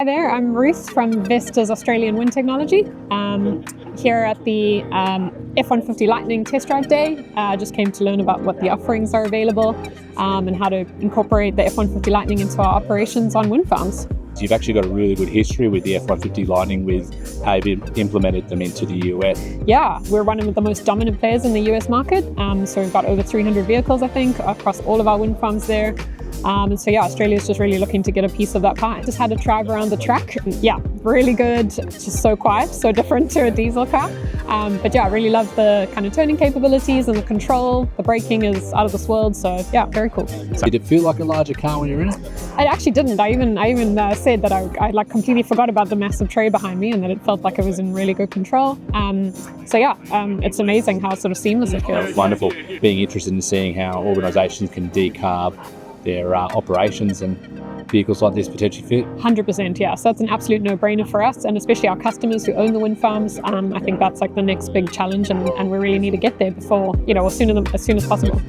Hi there, I'm Ruth from Vestas Australian Wind Technology. Here at the F-150 Lightning Test Drive Day. I just came to learn about what the offerings are available and how to incorporate the F-150 Lightning into our operations on wind farms. So you've actually got a really good history with the F-150 Lightning with how you've implemented them into the US. Yeah, we're one of the most dominant players in the US market. So we've got over 300 vehicles, I think, across all of our wind farms there. And so yeah, Australia's just really looking to get a piece of that pie. Just had a drive around the track. Yeah, really good. It's just so quiet, so different to a diesel car. But yeah, I really love the kind of turning capabilities and the control. The braking is out of this world, so yeah, very cool. So did it feel like a larger car when you're in it? It actually didn't. I even said that I like completely forgot about the massive tray behind me and that it felt like it was in really good control. So yeah, it's amazing how sort of seamless it feels. Wonderful. Being interested in seeing how organisations can decarb their operations and vehicles like this potentially fit. 100%, yeah. So that's an absolute no-brainer for us, and especially our customers who own the wind farms. I think that's like the next big challenge, and we really need to get there before, as soon as possible.